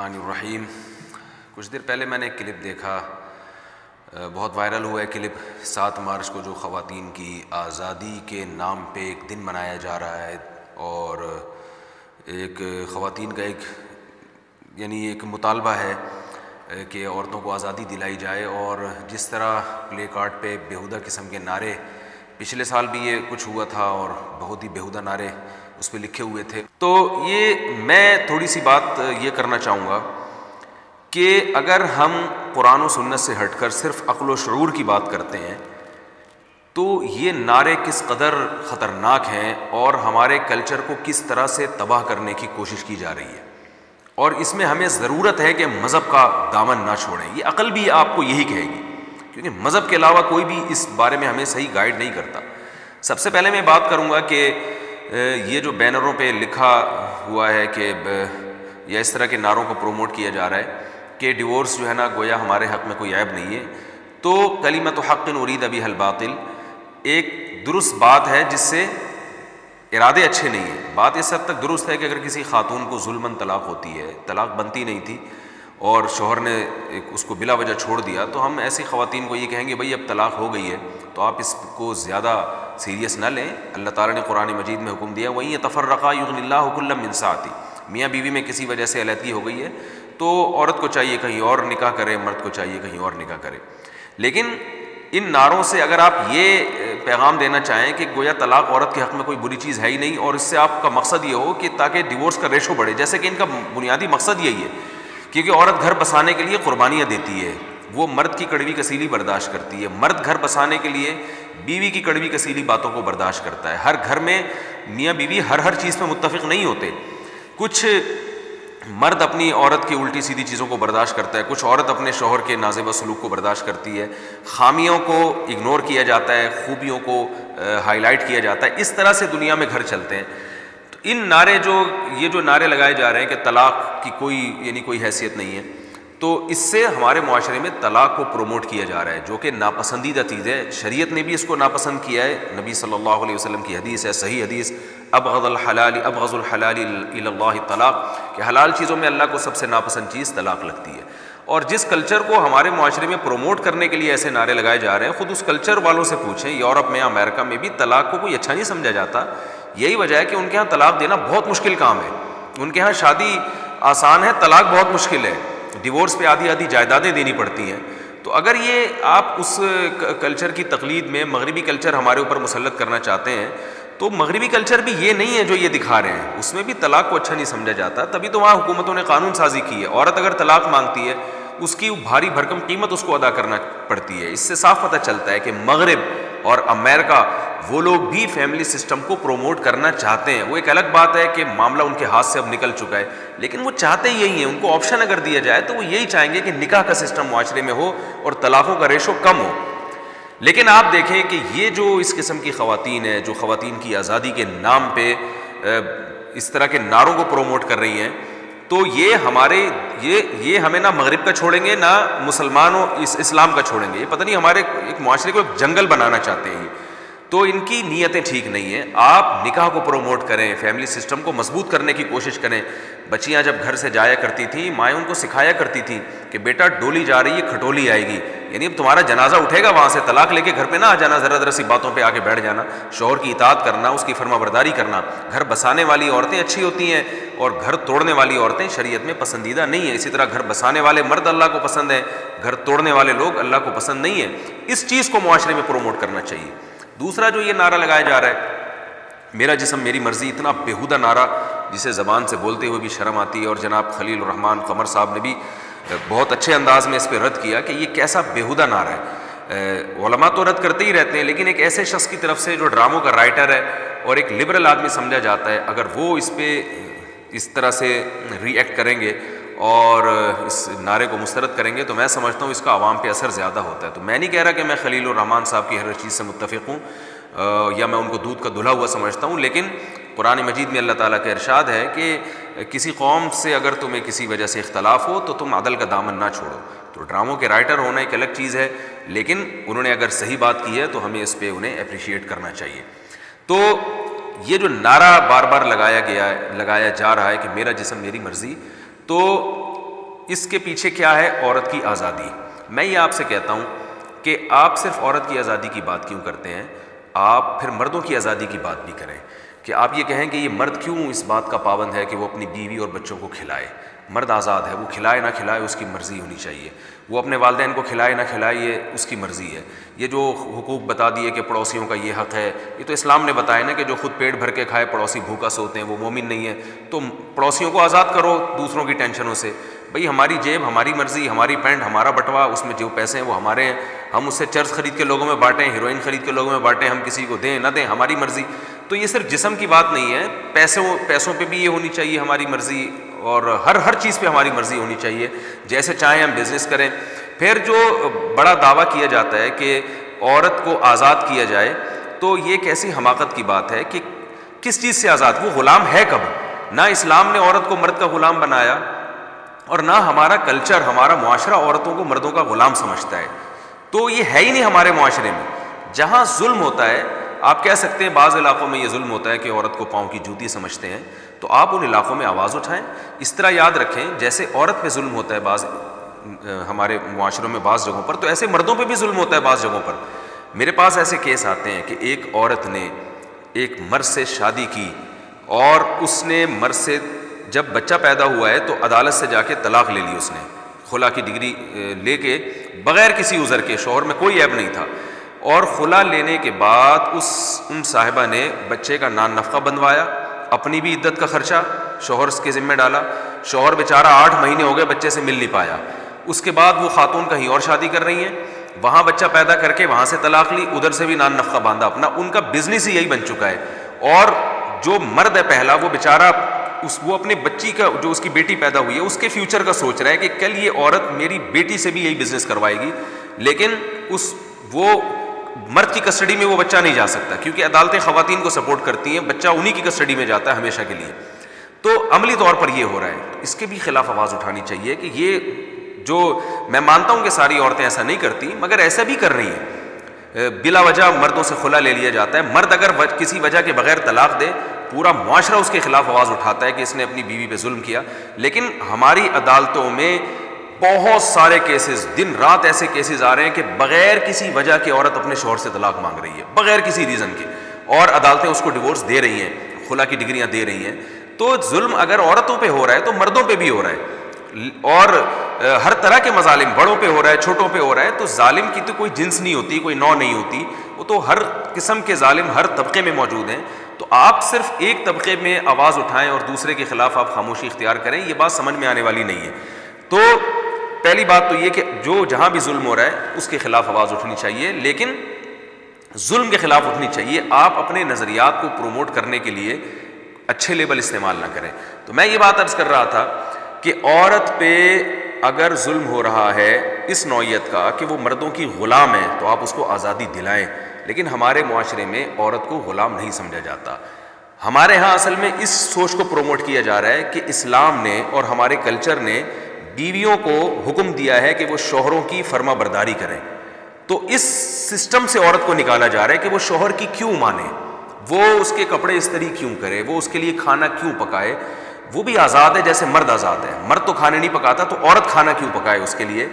الرحمن الرحیم۔ کچھ دیر پہلے میں نے ایک کلپ دیکھا، بہت وائرل ہوا ہے کلپ۔ 7 مارچ کو جو خواتین کی آزادی کے نام پہ ایک دن منایا جا رہا ہے، اور ایک خواتین کا ایک مطالبہ ہے کہ عورتوں کو آزادی دلائی جائے، اور جس طرح پلے کارڈ پہ بیہودہ قسم کے نعرے، پچھلے سال بھی یہ کچھ ہوا تھا اور بہت ہی بیہودہ نعرے اس پہ لکھے ہوئے تھے۔ تو میں تھوڑی سی بات یہ کرنا چاہوں گا کہ اگر ہم قرآن و سنت سے ہٹ کر صرف عقل و شعور کی بات کرتے ہیں تو یہ نعرے کس قدر خطرناک ہیں اور ہمارے کلچر کو کس طرح سے تباہ کرنے کی کوشش کی جا رہی ہے، اور اس میں ہمیں ضرورت ہے کہ مذہب کا دامن نہ چھوڑیں۔ یہ عقل بھی آپ کو یہی کہے گی، کیونکہ مذہب کے علاوہ کوئی بھی اس بارے میں ہمیں صحیح گائیڈ نہیں کرتا۔ سب سے پہلے میں بات کروں گا کہ یہ جو بینروں پہ لکھا ہوا ہے کہ یا اس طرح کے نعروں کو پروموٹ کیا جا رہا ہے کہ ڈیورس جو ہے نا گویا ہمارے حق میں کوئی عیب نہیں ہے، تو کلمۃ حق ارید بہا الباطل ایک درست بات ہے جس سے ارادے اچھے نہیں ہیں۔ بات اس حد تک درست ہے کہ اگر کسی خاتون کو ظلماً طلاق ہوتی ہے، طلاق بنتی نہیں تھی اور شوہر نے اس کو بلا وجہ چھوڑ دیا، تو ہم ایسی خواتین کو یہ کہیں گے بھائی اب طلاق ہو گئی ہے تو آپ اس کو زیادہ سیریس نہ لیں۔ اللہ تعالیٰ نے قرآن مجید میں حکم دیا وَإِن يَتَفَرَّقَا يُغْنِ اللَّهُ كُلًّا مِّن سَعَتِهِ۔ میاں بیوی میں کسی وجہ سے علیحدگی ہو گئی ہے تو عورت کو چاہیے کہیں اور نکاح کرے، مرد کو چاہیے کہیں اور نکاح کرے۔ لیکن ان نعروں سے اگر آپ یہ پیغام دینا چاہیں کہ گویا طلاق عورت کے حق میں کوئی بری چیز ہے ہی نہیں، اور اس سے آپ کا مقصد یہ ہو کہ تاکہ ڈیورس کا ریشو بڑھے، جیسے کہ ان کا بنیادی مقصد یہی ہے کیونکہ عورت گھر بسانے کے لیے قربانیاں دیتی ہے، وہ مرد کی کڑوی کسیلی برداشت کرتی ہے، مرد گھر بسانے کے لیے بیوی کی کڑوی کسیلی باتوں کو برداشت کرتا ہے۔ ہر گھر میں میاں بیوی ہر چیز پہ متفق نہیں ہوتے، کچھ مرد اپنی عورت کی الٹی سیدھی چیزوں کو برداشت کرتا ہے، کچھ عورت اپنے شوہر کے نازیبہ سلوک کو برداشت کرتی ہے، خامیوں کو اگنور کیا جاتا ہے، خوبیوں کو ہائی لائٹ کیا جاتا ہے۔ اس طرح سے دنیا میں گھر چلتے ہیں۔ تو ان نعرے یہ جو نعرے لگائے جا رہے ہیں کہ طلاق کی کوئی حیثیت نہیں ہے، تو اس سے ہمارے معاشرے میں طلاق کو پروموٹ کیا جا رہا ہے، جو کہ ناپسندیدہ چیز ہے۔ شریعت نے بھی اس کو ناپسند کیا ہے۔ نبی صلی اللہ علیہ وسلم کی حدیث ہے، صحیح حدیث، ابغض الحلال الی اللہ طلاق، کہ حلال چیزوں میں اللہ کو سب سے ناپسند چیز طلاق لگتی ہے۔ اور جس کلچر کو ہمارے معاشرے میں پروموٹ کرنے کے لیے ایسے نعرے لگائے جا رہے ہیں، خود اس کلچر والوں سے پوچھیں۔ یورپ میں، امریکہ میں بھی طلاق کو کوئی اچھا نہیں سمجھا جاتا۔ یہی وجہ ہے کہ ان کے ہاں طلاق دینا بہت مشکل کام ہے۔ ان کے ہاں شادی آسان ہے، طلاق بہت مشکل ہے، ڈیورس پہ آدھی جائیدادیں دینی پڑتی ہیں۔ تو اگر یہ آپ اس کلچر کی تقلید میں مغربی کلچر ہمارے اوپر مسلط کرنا چاہتے ہیں، تو مغربی کلچر بھی یہ نہیں ہے جو یہ دکھا رہے ہیں، اس میں بھی طلاق کو اچھا نہیں سمجھا جاتا۔ تبھی تو وہاں حکومتوں نے قانون سازی کی ہے، عورت اگر طلاق مانگتی ہے اس کی بھاری بھرکم قیمت اس کو ادا کرنا پڑتی ہے۔ اس سے صاف پتہ چلتا ہے کہ مغرب اور امریکہ وہ لوگ بھی فیملی سسٹم کو پروموٹ کرنا چاہتے ہیں۔ وہ ایک الگ بات ہے کہ معاملہ ان کے ہاتھ سے اب نکل چکا ہے، لیکن وہ چاہتے یہی ہیں۔ ان کو آپشن اگر دیا جائے تو وہ یہی چاہیں گے کہ نکاح کا سسٹم معاشرے میں ہو اور طلاقوں کا ریشو کم ہو۔ لیکن آپ دیکھیں کہ یہ جو اس قسم کی خواتین ہیں جو خواتین کی آزادی کے نام پہ اس طرح کے نعروں کو پروموٹ کر رہی ہیں، تو یہ ہمیں نہ مغرب کا چھوڑیں گے نہ مسلمانوں اسلام کا چھوڑیں گے۔ یہ پتہ نہیں ہمارے ایک معاشرے کو ایک جنگل بنانا چاہتے ہیں۔ تو ان کی نیتیں ٹھیک نہیں ہیں۔ آپ نکاح کو پروموٹ کریں، فیملی سسٹم کو مضبوط کرنے کی کوشش کریں۔ بچیاں جب گھر سے جایا کرتی تھیں، مائیں ان کو سکھایا کرتی تھیں کہ بیٹا ڈولی جا رہی ہے، کھٹولی آئے گی، یعنی اب تمہارا جنازہ اٹھے گا وہاں سے، طلاق لے کے گھر پہ نہ آ جانا، ذرا سی باتوں پہ آ کے بیٹھ جانا، شوہر کی اطاعت کرنا، اس کی فرما برداری کرنا۔ گھر بسانے والی عورتیں اچھی ہوتی ہیں اور گھر توڑنے والی عورتیں شریعت میں پسندیدہ نہیں ہیں۔ اسی طرح گھر بسانے والے مرد اللہ کو پسند ہیں، گھر توڑنے والے لوگ اللہ کو پسند نہیں ہیں۔ اس چیز کو معاشرے میں پروموٹ کرنا چاہیے۔ دوسرا جو یہ نعرہ لگایا جا رہا ہے میرا جسم میری مرضی، اتنا بیہودہ نعرہ جسے زبان سے بولتے ہوئے بھی شرم آتی ہے، اور جناب خلیل الرحمن قمر صاحب نے بھی بہت اچھے انداز میں اس پہ رد کیا کہ یہ کیسا بیہودہ نعرہ ہے۔ علماء تو رد کرتے ہی رہتے ہیں، لیکن ایک ایسے شخص کی طرف سے جو ڈراموں کا رائٹر ہے اور ایک لبرل آدمی سمجھا جاتا ہے، اگر وہ اس پہ اس طرح سے ری ایکٹ کریں گے اور اس نعرے کو مسترد کریں گے تو میں سمجھتا ہوں اس کا عوام پہ اثر زیادہ ہوتا ہے۔ تو میں نہیں کہہ رہا کہ میں خلیل الرحمن صاحب کی ہر چیز سے متفق ہوں یا میں ان کو دودھ کا دھلا ہوا سمجھتا ہوں، لیکن قرآن مجید میں اللہ تعالیٰ کا ارشاد ہے کہ کسی قوم سے اگر تمہیں کسی وجہ سے اختلاف ہو تو تم عدل کا دامن نہ چھوڑو۔ تو ڈراموں کے رائٹر ہونا ایک الگ چیز ہے، لیکن انہوں نے اگر صحیح بات کی ہے تو ہمیں اس پہ انہیں اپریشیٹ کرنا چاہیے۔ تو یہ جو نعرہ بار بار لگایا جا رہا ہے کہ میرا جسم میری مرضی، تو اس کے پیچھے کیا ہے؟ عورت کی آزادی۔ میں یہ آپ سے کہتا ہوں کہ آپ صرف عورت کی آزادی کی بات کیوں کرتے ہیں، آپ پھر مردوں کی آزادی کی بات بھی کریں، کہ آپ یہ کہیں کہ یہ مرد کیوں اس بات کا پابند ہے کہ وہ اپنی بیوی اور بچوں کو کھلائے۔ مرد آزاد ہے، وہ کھلائے نہ کھلائے اس کی مرضی ہونی چاہیے، وہ اپنے والدین کو کھلائے نہ کھلائے یہ اس کی مرضی ہے۔ یہ جو حقوق بتا دیے کہ پڑوسیوں کا یہ حق ہے، یہ تو اسلام نے بتایا نا کہ جو خود پیٹ بھر کے کھائے پڑوسی بھوکا سوتے ہیں وہ مومن نہیں ہے۔ تو پڑوسیوں کو آزاد کرو دوسروں کی ٹینشنوں سے، بھئی ہماری جیب ہماری مرضی، ہماری پینٹ ہمارا بٹوا، اس میں جو پیسے ہیں وہ ہمارے ہیں، ہم اس سے چرس خرید کے لوگوں میں بانٹیں، ہیروئن خرید کے لوگوں میں بانٹیں، ہم کسی کو دیں نہ دیں ہماری مرضی۔ تو یہ صرف جسم کی بات نہیں ہے، پیسوں پہ بھی یہ ہونی چاہیے ہماری مرضی، اور ہر چیز پہ ہماری مرضی ہونی چاہیے، جیسے چاہیں ہم بزنس کریں۔ پھر جو بڑا دعویٰ کیا جاتا ہے کہ عورت کو آزاد کیا جائے، تو یہ کیسی حماقت کی بات ہے کہ کس چیز سے آزاد؟ وہ غلام ہے کب؟ نہ اسلام نے عورت کو مرد کا غلام بنایا، اور نہ ہمارا کلچر، ہمارا معاشرہ عورتوں کو مردوں کا غلام سمجھتا ہے۔ تو یہ ہے ہی نہیں ہمارے معاشرے میں۔ جہاں ظلم ہوتا ہے، آپ کہہ سکتے ہیں بعض علاقوں میں یہ ظلم ہوتا ہے کہ عورت کو پاؤں کی جوتی سمجھتے ہیں، تو آپ ان علاقوں میں آواز اٹھائیں۔ اس طرح یاد رکھیں جیسے عورت پہ ظلم ہوتا ہے بعض ہمارے معاشروں میں بعض جگہوں پر، تو ایسے مردوں پہ بھی ظلم ہوتا ہے بعض جگہوں پر۔ میرے پاس ایسے کیس آتے ہیں کہ ایک عورت نے ایک مرد سے شادی کی، اور اس نے مرد سے جب بچہ پیدا ہوا ہے تو عدالت سے جا کے طلاق لے لی، اس نے خلا کی ڈگری لے کے بغیر کسی عذر کے، شوہر میں کوئی عیب نہیں تھا، اور خلا لینے کے بعد ان صاحبہ نے بچے کا نان نفقہ بندوایا، اپنی بھی عدت کا خرچہ شوہر کے ذمہ ڈالا۔ شوہر بیچارہ 8 مہینے ہو گئے بچے سے مل نہیں پایا۔ اس کے بعد وہ خاتون کہیں اور شادی کر رہی ہیں، وہاں بچہ پیدا کر کے وہاں سے طلاق لی، ادھر سے بھی نان نفقہ باندھا اپنا۔ ان کا بزنس ہی یہی بن چکا ہے۔ اور جو مرد ہے پہلا، وہ بیچارہ وہ اپنے بچی کا، جو اس کی بیٹی پیدا ہوئی ہے، اس کے فیوچر کا سوچ رہا ہے کہ کل یہ عورت میری بیٹی سے بھی یہی بزنس کروائے گی، لیکن وہ مرد کی کسٹڈی میں وہ بچہ نہیں جا سکتا، کیونکہ عدالتیں خواتین کو سپورٹ کرتی ہیں، بچہ انہی کی کسٹڈی میں جاتا ہے ہمیشہ کے لیے۔ تو عملی طور پر یہ ہو رہا ہے، اس کے بھی خلاف آواز اٹھانی چاہیے کہ یہ جو، میں مانتا ہوں کہ ساری عورتیں ایسا نہیں کرتی، مگر ایسا بھی کر رہی ہیں۔ بلا وجہ مردوں سے خلا لے لیا جاتا ہے۔ مرد اگر کسی وجہ کے بغیر طلاق دے، پورا معاشرہ اس کے خلاف آواز اٹھاتا ہے کہ اس نے اپنی بیوی پہ ظلم کیا۔ لیکن ہماری عدالتوں میں بہت سارے کیسز، دن رات ایسے کیسز آ رہے ہیں کہ بغیر کسی وجہ کے عورت اپنے شوہر سے طلاق مانگ رہی ہے، بغیر کسی ریزن کے، اور عدالتیں اس کو ڈیورس دے رہی ہیں، خلا کی ڈگریاں دے رہی ہیں۔ تو ظلم اگر عورتوں پہ ہو رہا ہے تو مردوں پہ بھی ہو رہا ہے، اور ہر طرح کے مظالم، بڑوں پہ ہو رہا ہے، چھوٹوں پہ ہو رہا ہے۔ تو ظالم کی تو کوئی جنس نہیں ہوتی، کوئی نوع نہیں ہوتی، وہ تو ہر قسم کے ظالم ہر طبقے میں موجود ہیں۔ تو آپ صرف ایک طبقے میں آواز اٹھائیں اور دوسرے کے خلاف آپ خاموشی اختیار کریں، یہ بات سمجھ میں آنے والی نہیں ہے۔ تو پہلی بات تو یہ کہ جو جہاں بھی ظلم ہو رہا ہے اس کے خلاف آواز اٹھنی چاہیے، لیکن ظلم کے خلاف اٹھنی چاہیے۔ آپ اپنے نظریات کو پروموٹ کرنے کے لیے اچھے لیبل استعمال نہ کریں۔ تو میں یہ بات عرض کر رہا تھا کہ عورت پہ اگر ظلم ہو رہا ہے اس نوعیت کا کہ وہ مردوں کی غلام ہے، تو آپ اس کو آزادی دلائیں، لیکن ہمارے معاشرے میں عورت کو غلام نہیں سمجھا جاتا۔ ہمارے ہاں اصل میں اس سوچ کو پروموٹ کیا جا رہا ہے کہ اسلام نے اور ہمارے کلچر نے بیویوں کو حکم دیا ہے کہ وہ شوہروں کی فرما برداری کریں۔ تو اس سسٹم سے عورت کو نکالا جا رہا ہے کہ وہ شوہر کی کیوں مانے، وہ اس کے کپڑے استری کیوں کرے، وہ اس کے لیے کھانا کیوں پکائے۔ وہ بھی آزاد ہے جیسے مرد آزاد ہے، مرد تو کھانے نہیں پکاتا، تو عورت کھانا کیوں پکائے اس کے لیے۔